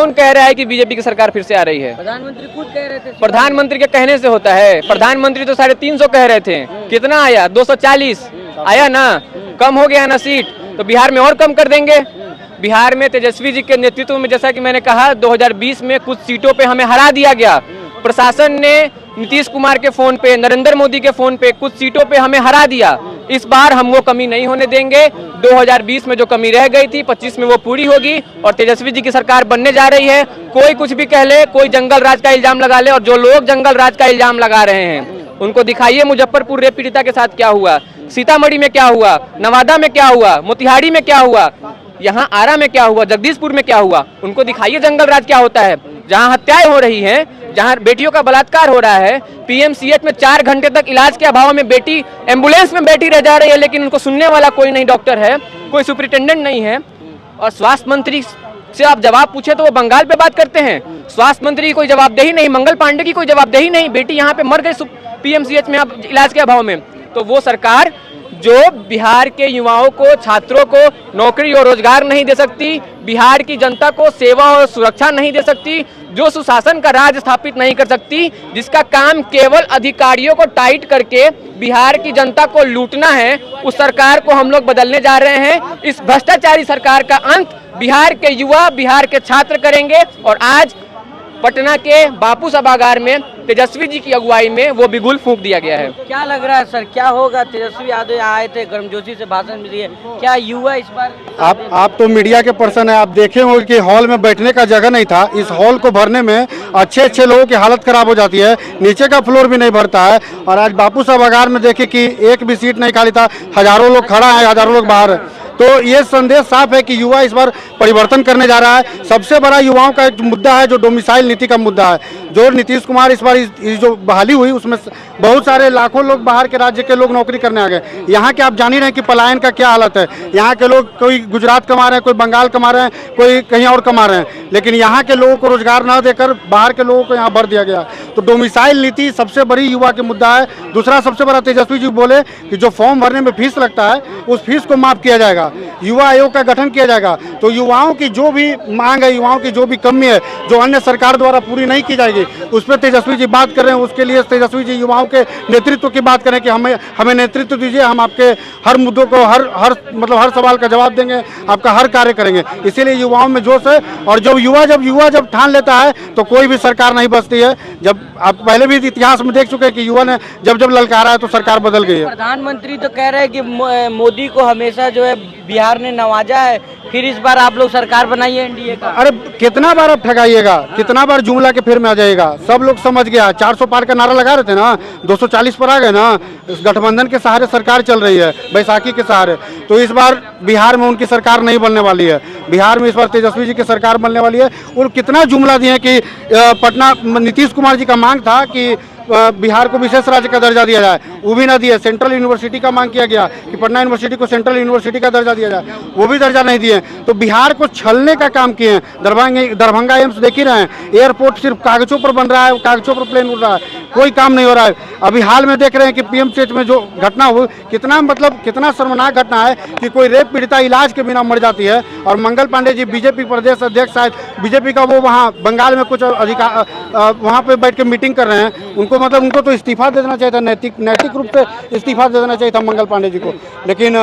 कौन कह रहा है कि बीजेपी की सरकार फिर से आ रही है? प्रधानमंत्री खुद कह रहे थे। प्रधानमंत्री के कहने से होता है? प्रधानमंत्री तो 350 कह रहे थे, कितना आया? 240 आया ना, कम हो गया ना सीट, तो बिहार में और कम कर देंगे। बिहार में तेजस्वी जी के नेतृत्व में, जैसा कि मैंने कहा, 2020 में कुछ सीटों पे हमें हरा दिया गया। प्रशासन ने नीतीश कुमार के फोन पे, नरेंद्र मोदी के फोन पे कुछ सीटों पे हमें हरा दिया। इस बार हम वो कमी नहीं होने देंगे। 2020 में जो कमी रह गई थी, 25 में वो पूरी होगी और तेजस्वी जी की सरकार बनने जा रही है। कोई कुछ भी कह ले, कोई जंगल राज का इल्जाम लगा ले, और जो लोग जंगल राज का इल्जाम लगा रहे हैं उनको दिखाइए मुजफ्फरपुर रेप पीड़िता के साथ क्या हुआ, सीतामढ़ी में क्या हुआ, नवादा में क्या हुआ, मोतिहारी में क्या हुआ, यहाँ आरा में क्या हुआ, जगदीशपुर में क्या हुआ। उनको दिखाइए जंगल राज क्या होता है। जहाँ हत्याएं हो रही हैं, जहाँ बेटियों का बलात्कार हो रहा है, पीएमसीएच में 4 घंटे तक इलाज के अभाव में बेटी एम्बुलेंस में बैठी रह जा रही है, लेकिन उनको सुनने वाला कोई नहीं डॉक्टर है, कोई सुपरिटेंडेंट नहीं है। और स्वास्थ्य मंत्री से आप जवाब पूछे तो वो बंगाल पे बात करते हैं। स्वास्थ्य मंत्री की कोई जवाबदेही नहीं, मंगल पांडे की कोई जवाबदेही नहीं, बेटी यहाँ पे मर गई पीएमसीएच में आप इलाज के अभाव में। तो वो सरकार जो बिहार के युवाओं को, छात्रों को नौकरी और रोजगार नहीं दे सकती, बिहार की जनता को सेवा और सुरक्षा नहीं दे सकती, जो सुशासन का राज स्थापित नहीं कर सकती, जिसका काम केवल अधिकारियों को टाइट करके बिहार की जनता को लूटना है, उस सरकार को हम लोग बदलने जा रहे हैं। इस भ्रष्टाचारी सरकार का अंत बिहार के युवा, बिहार के छात्र करेंगे। और आज पटना के बापू सभागार में तेजस्वी जी की अगुवाई में वो बिगुल फूंक दिया गया है। क्या लग रहा है सर, क्या होगा? तेजस्वी यादव यहाँ आए थे, गर्मजोशी से भाषण मिली है, क्या युवा इस बार? आप तो मीडिया के पर्सन है, आप देखे होंगे कि हॉल में बैठने का जगह नहीं था। इस हॉल को भरने में अच्छे लोगों की हालत खराब हो जाती है, नीचे का फ्लोर भी नहीं भरता है। और आज बापू सभागार में देखे कि एक भी सीट नहीं खाली था, हजारों लोग खड़ा है, हजारों लोग बाहर है। तो ये संदेश साफ है कि युवा इस बार परिवर्तन करने जा रहा है। सबसे बड़ा युवाओं का एक मुद्दा है जो डोमिसाइल नीति का मुद्दा है, जो नीतीश कुमार इस बार जो बहाली हुई उसमें बहुत सारे लाखों लोग बाहर के राज्य के लोग नौकरी करने आ गए। यहाँ के आप जान ही रहे हैं कि पलायन का क्या हालत है। यहाँ के लोग कोई गुजरात कमा रहे हैं, कोई बंगाल कमा रहे हैं, कोई कहीं और कमा रहे हैं, लेकिन यहाँ के लोगों को रोजगार न देकर बाहर के लोगों को यहाँ भर दिया गया। तो डोमिसाइल नीति सबसे बड़ी युवा के मुद्दा है। दूसरा सबसे बड़ा, तेजस्वी जी बोले कि जो फॉर्म भरने में फीस लगता है उस फीस को माफ किया जाएगा, युवा आयोग का गठन किया जाएगा। तो युवाओं की जो भी मांग है, युवाओं की जो भी कमी है, जो अन्य सरकार द्वारा पूरी नहीं की जाएगी, उस पर तेजस्वी जी बात कर रहे हैं। उसके लिए तेजस्वी जी युवाओं के नेतृत्व की बात करें कि हमें नेतृत्व दीजिए, हम आपके हर मुद्दों को हर सवाल का जवाब देंगे, आपका हर कार्य करेंगे। इसीलिए युवाओं में जोश है। और जब युवा ठान लेता है तो कोई भी सरकार नहीं बचती है। जब आप पहले भी इतिहास में देख चुके हैं कि युवा ने जब ललकारा है तो सरकार बदल गई है। प्रधानमंत्री तो कह रहे हैं कि मोदी को हमेशा जो है बिहार ने नवाजा है, फिर इस बार आप लोग सरकार बनाइए एनडीए का। अरे कितना बार आप ठगाइएगा, कितना बार जुमला के फिर में आ जाएगा। सब लोग समझ गया, 400 पार का नारा लगा रहे थे ना, 240 पर आ गए ना। इस गठबंधन के सहारे सरकार चल रही है, बैसाखी के सहारे। तो इस बार बिहार में उनकी सरकार नहीं बनने वाली है, बिहार में इस बार तेजस्वी जी की सरकार बनने वाली है। और कितना जुमला दिए कि पटना, नीतीश कुमार जी का मांग था कि बिहार को विशेष राज्य का दर्जा दिया जाए, वो भी ना दिया। सेंट्रल यूनिवर्सिटी का मांग किया गया कि पटना यूनिवर्सिटी को सेंट्रल यूनिवर्सिटी का दर्जा दिया जाए, वो भी दर्जा नहीं दिए। तो बिहार को छलने का काम किए हैं। दरभंगा एम्स देख ही रहे हैं, एयरपोर्ट सिर्फ कागजों पर बन रहा है, कागजों पर प्लेन उड़ रहा है, कोई काम नहीं हो रहा है। अभी हाल में देख रहे हैं कि पीएमसीएच में जो घटना हुई, कितना शर्मनाक घटना है कि कोई रेप पीड़िता इलाज के बिना मर जाती है। और मंगल पांडे जी बीजेपी प्रदेश अध्यक्ष, शायद बीजेपी का, वो वहाँ बंगाल में कुछ अधिकार वहाँ पे बैठ के मीटिंग कर रहे हैं। उनको तो इस्तीफा दे देना चाहिए था, नैतिक रूप से इस्तीफा दे देना चाहिए था मंगल पांडे जी को। लेकिन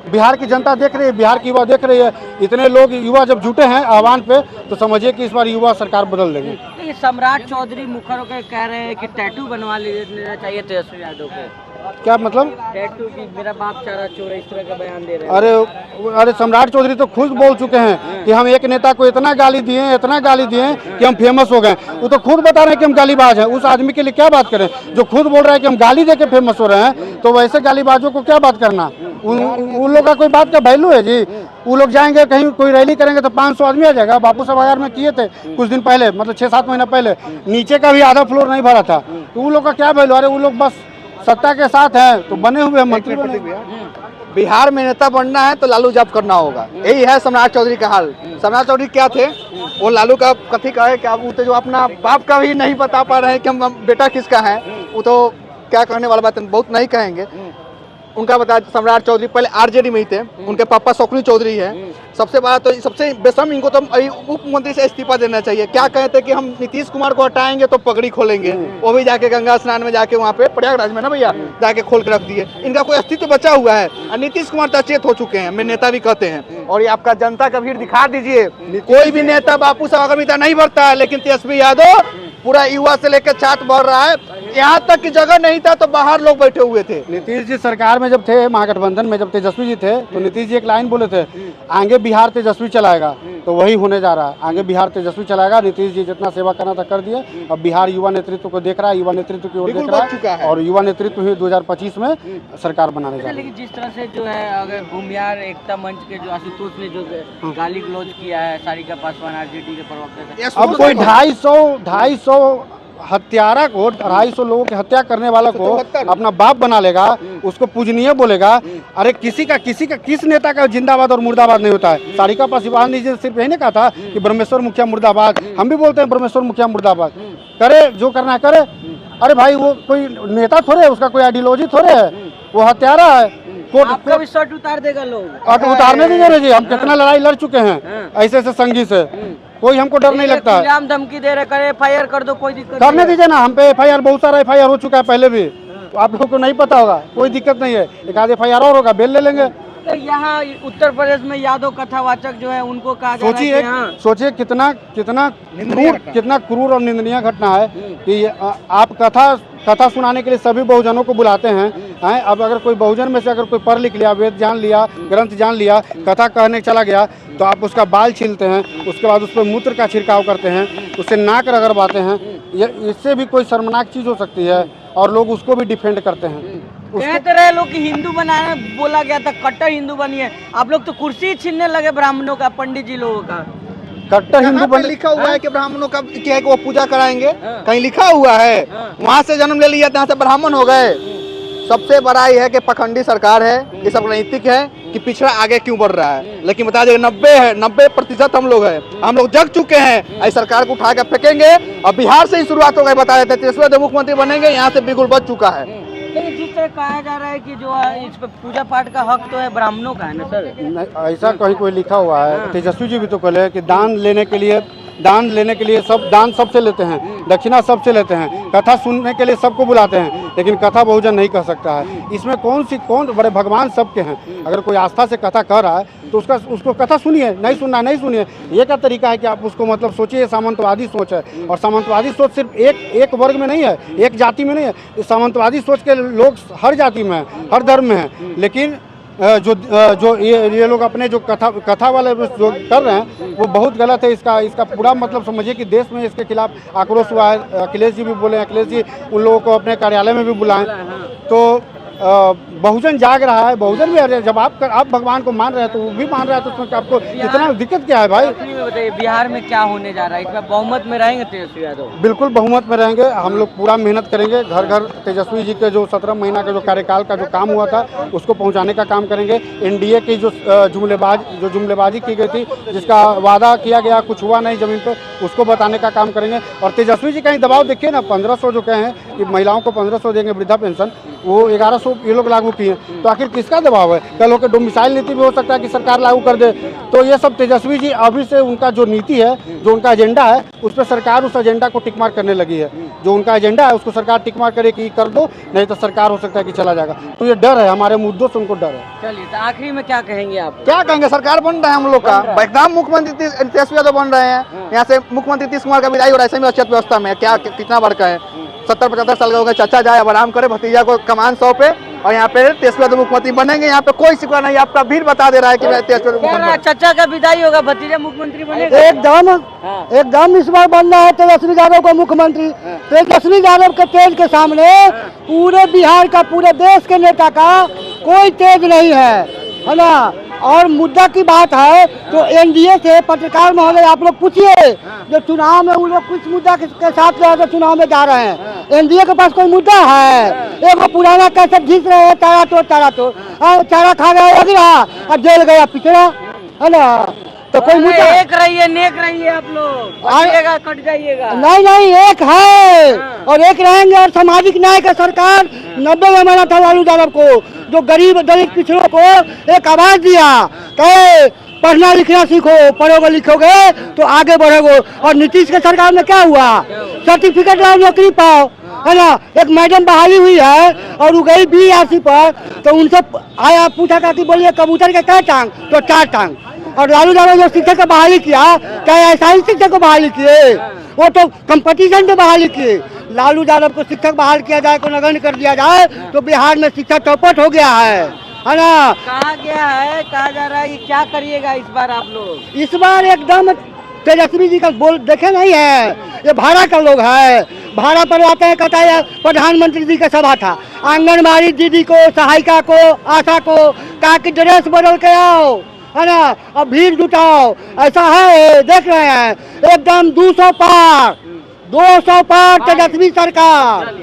बिहार की जनता देख रही है, बिहार की युवा देख रही है। इतने लोग युवा जब जुटे हैं आह्वान पे, तो समझिए कि इस बार युवा सरकार बदल देगी। सम्राट चौधरी मुखर होकर कह रहे हैं कि टैटू बनवा लेना चाहिए तेजस्वी यादव को। क्या मतलब? टैटू की मेरा बाप चारा चोर है, इस तरह का बयान दे रहे हैं। अरे सम्राट चौधरी तो खुद बोल चुके हैं कि हम एक नेता को इतना गाली दिए कि हम फेमस हो गए। वो तो खुद बता रहे हैं कि हम गालीबाज हैं। उस आदमी के लिए क्या बात करें जो खुद बोल रहा है कि हम गाली दे के फेमस हो रहे हैं? तो वैसे गालीबाजों को क्या बात करना? उन लोग का कोई बात का वैल्यू है जी? वो लोग जाएंगे कहीं, कोई रैली करेंगे तो 500 आदमी आ जाएगा। बापू सभागार में किए थे कुछ दिन पहले, मतलब 6-7 महीना पहले, नीचे का भी आधा फ्लोर नहीं भरा था। तो उन लोग का क्या वैल्यू? अरे वो लोग बस सत्ता के साथ हैं तो बने हुए मंत्री बने। बिहार में नेता बनना है तो लालू जब करना होगा, यही है सम्राट चौधरी का हाल। सम्राट चौधरी क्या थे, वो लालू का कथी का है, क्या वो तो जो अपना बाप का भी नहीं बता पा रहे हैं कि हम बेटा किसका है। वो तो क्या कहने वाला बात बहुत नहीं कहेंगे। उनका बता, सम्राट चौधरी पहले आरजेडी में ही थे, उनके पापा शौकनी चौधरी है। सबसे बड़ा तो सबसे बेशर्म इनको तो उप मंत्री से इस्तीफा देना चाहिए। क्या कहते कि हम नीतीश कुमार को हटाएंगे तो पगड़ी खोलेंगे, वो भी जाके गंगा स्नान में जाके वहाँ पे प्रयागराज में ना भैया जाके खोल के रख दिए। इनका कोई अस्तित्व बचा हुआ है। और नीतीश कुमार तो अचेत हो चुके हैं, मेरे नेता भी कहते हैं। और ये आपका जनता का भीड़ दिखा दीजिए, कोई भी नेता बापू साहब अगर नहीं बढ़ता है, लेकिन तेजस्वी यादव पूरा युवा से लेकर छात्र बढ़ रहा है। यहाँ तक की जगह नहीं था तो बाहर लोग बैठे हुए थे। नीतीश जी सरकार में जब थे, महागठबंधन में जब तेजस्वी जी थे, तो नीतीश जी एक लाइन बोले थे, आगे बिहार तेजस्वी चलाएगा। तो वही होने जा रहा है, आगे बिहार तेजस्वी चलाएगा। नीतीश जी जितना सेवा करना था कर दिए। अब बिहार युवा नेतृत्व को देख रहा है, युवा नेतृत्व की ओर देख रहा है, और युवा नेतृत्व ही 2025 में सरकार बनाने जा रहा है। लेकिन जिस तरह से जो है, अगर भूमिहार एकता मंच के जो आशुतोष ने जो गाली गलौज किया है सारिका पासवान आरजेडी के प्रवक्ता, अब कोई 250 हत्यारा को, 250 लोगों की हत्या करने वाला को अपना बाप बना लेगा, उसको पूजनीय बोलेगा। अरे किसी का किस नेता का जिंदाबाद और मुर्दाबाद नहीं होता है। सारिका पासवान जी ने सिर्फ यही नहीं कहा था कि ब्रह्मेश्वर मुखिया मुर्दाबाद, हम भी बोलते हैं ब्रह्मेश्वर मुखिया मुर्दाबाद, करे जो करना है करे। अरे भाई वो कोई नेता थोड़े है, उसका कोई आइडियोलॉजी थोड़े है, वो हत्यारा है। आपका भी शर्ट उतार देगा लोग। और उतारने दीजिए जी, हम कितना लड़ाई लड़ चुके हैं ऐसे संगी से, कोई हमको डर नहीं लगता है। इल्जाम धमकी दे रहे, करे FIR कर दो, कोई दिक्कत करने दीजिए ना, हम पे FIR, बहुत सारा FIR हो चुका है पहले भी, तो आप लोगों को नहीं पता होगा, कोई दिक्कत नहीं है। एक आध FIR और होगा, बेल ले लेंगे। यहाँ उत्तर प्रदेश में यादव कथावाचक जो है उनको कहा जा रहा है कि सोचिए कितना क्रूर और निंदनीय घटना है कि आप कथा सुनाने के लिए सभी बहुजनों को बुलाते हैं। अब अगर कोई बहुजन में से अगर कोई पढ़ लिख लिया, वेद जान लिया, ग्रंथ जान लिया, कथा कहने चला गया, तो आप उसका बाल छीलते हैं, उसके बाद उस पर मूत्र का छिड़काव करते हैं, उससे नाक रगड़वाते हैं। इससे भी कोई शर्मनाक चीज़ हो सकती है, और लोग उसको भी डिफेंड करते हैं। कहते रहे लोग कि हिंदू बनाने बोला गया था, कट्टर हिंदू बनिए। आप लोग तो कुर्सी छीनने लगे ब्राह्मणों का, पंडित जी लोगों का। कट्टर हिंदू बन लिखा हुआ है कि ब्राह्मणों का क्या है कि वो पूजा कराएंगे, कहीं लिखा हुआ है? वहाँ से जन्म ले लिया, यहाँ से ब्राह्मण हो गए। सबसे बड़ा ये है कि पखंडी सरकार है, ये सब राजनीतिक है कि पिछड़ा आगे क्यों बढ़ रहा है। लेकिन बता दें 90% हम लोग हैं, हम लोग जग चुके हैं। इस सरकार को उठा कर फेंकेंगे और बिहार से ही शुरुआत हो गई। बता देते तेजस्वी तो मुख्यमंत्री बनेंगे, यहाँ से बिल्कुल बच चुका है। लेकिन जिस तरह कहा जा रहा है कि जो है इस पर पूजा पाठ का हक तो है ब्राह्मणों का, है ना सर? ऐसा कहीं कोई लिखा हुआ है? तेजस्वी जी भी तो कहले कि दान लेने के लिए सब दान सबसे लेते हैं, दक्षिणा सबसे लेते हैं, कथा सुनने के लिए सबको बुलाते हैं, लेकिन कथा बहुजन नहीं कह सकता है। इसमें कौन बड़े भगवान सबके हैं। अगर कोई आस्था से कथा कह रहा है तो उसको कथा सुनिए, नहीं सुनना नहीं सुनिए। ये क्या तरीका है कि आप उसको मतलब सोचिए। सामंतवादी सोच है, और सामंतवादी सोच सिर्फ एक वर्ग में नहीं है, एक जाति में नहीं है। सामंतवादी सोच के लोग हर जाति में हैं, हर धर्म में हैं। लेकिन जो ये लोग अपने जो कथा वाले जो कर रहे हैं वो बहुत गलत है। इसका पूरा मतलब समझिए कि देश में इसके खिलाफ आक्रोश हुआ है। अखिलेश जी भी बोले, अखिलेश जी उन लोगों को अपने कार्यालय में भी बुलाएं। तो बहुजन जाग रहा है, बहुजन भी। जब आप भगवान को मान रहे हैं तो वो भी मान रहा है, तो उसमें आपको इतना दिक्कत क्या है भाई? बताइए बिहार में क्या होने जा रहा है? इसमें बहुमत में रहेंगे तेजस्वी यादव? बिल्कुल बहुमत में रहेंगे। हम लोग पूरा मेहनत करेंगे, घर घर तेजस्वी जी के जो 17 महीना का जो कार्यकाल का जो काम हुआ था उसको पहुंचाने का काम करेंगे। NDA की जो जुमलेबाजी की गई थी, जिसका वादा किया गया कुछ हुआ नहीं जमीन पर, उसको बताने का काम करेंगे। और तेजस्वी जी कहीं दबाव देखिए ना, 1500 जो कहे हैं कि महिलाओं को 1500 देंगे वृद्धा पेंशन, वो 1100 ये लोग लागू किए। तो आखिर किसका दबाव है? कल होकर डोमिसाइल नीति भी हो सकता है कि सरकार लागू कर दे। तो ये सब तेजस्वी जी अभी से उनका जो नीति है, जो उनका एजेंडा है, उस पर सरकार उस एजेंडा को टिक मार करने लगी है। जो उनका एजेंडा है उसको सरकार टिक मार करे कि कर दो, नहीं तो सरकार हो सकता है कि चला जाएगा। तो ये डर है, हमारे मुद्दों से उनको डर है। चलिए तो आखिरी में क्या कहेंगे आप? क्या कहेंगे? सरकार बन रहा है हम लोग का, एकदम मुख्यमंत्री तेजस्वी यादव बन रहे हैं। यहाँ से मुख्यमंत्री नीतीश कुमार का विदाई हो रहा है, ऐसे में अच्छी व्यवस्था में क्या कितना बड़का है। 70-75 साल का हो गया, चाचा जाए अब आराम करे, भतीजा को कमान सौंपे, और यहाँ पे तेजस्वी यादव मुख्यमंत्री बनेंगे। यहाँ पे कोई शिकवा नहीं, आपका भीड़ बता दे रहा है कि चाचा का विदाई होगा, भतीजा मुख्यमंत्री बनेगा। एकदम इस बार बनना है तेजस्वी यादव को मुख्यमंत्री। तेजस्वी यादव के तेज के सामने पूरे बिहार का, पूरे देश के नेता का कोई तेज नहीं है ना। और मुद्दा की बात है तो NDA से पत्रकार महोदय आप लोग पूछिए, जो चुनाव में उन लोग कुछ मुद्दा के साथ जो चुनाव में जा रहे हैं, NDA के पास कोई मुद्दा है? एक पुराना कैसे घिस रहे हैं, चारा तोड़ चारा खा गया लग रहा और जेल गया पिछड़ा, है ना। तो कोई मुद्दा एक रहिए, नेक रहिए आप लोग, आइएगा कट जाइएगा। नहीं एक है और एक रहेंगे। और सामाजिक न्याय का सरकार 90 में माना था लालू यादव को, जो गरीब दलित पिछड़ों को एक आवाज दिया कि पढ़ना लिखना सीखो, पढ़ोगे लिखोगे तो आगे बढ़ोगे। और नीतीश के सरकार में क्या हुआ, सर्टिफिकेट लाओ नौकरी पाओ, है ना। एक मैडम बहाली हुई है और वो गई BRC पर, तो उनसे आया पूछा कि बोलिए कबूतर के क्या टांग, तो 4 टांग। और लालू यादव जो शिक्षक को बहाली किया, क्या ऐसा ही शिक्षक को बहाली किए, वो तो कंपटीशन में बहाली किए। लालू यादव को शिक्षक बहाल किया जाए, को नगण्य कर दिया जाए तो बिहार में शिक्षा चौपट हो गया है ना। कहा गया है, कहा जा रहा है कि क्या करिएगा इस बार आप लोग? इस बार एकदम तेजस्वी जी का बोल देखे नहीं है, ये भाड़ा का लोग है, भाड़ा पर आते हैं। कहता है प्रधानमंत्री जी का सभा था, आंगनबाड़ी दीदी को, सहायिका को, आशा को कहा कि ड्रेस बदल के आओ, है ना, अब भीड़ जुटाओ। ऐसा है, देख रहे हैं एकदम 200 पार तेजस्वी सरकार।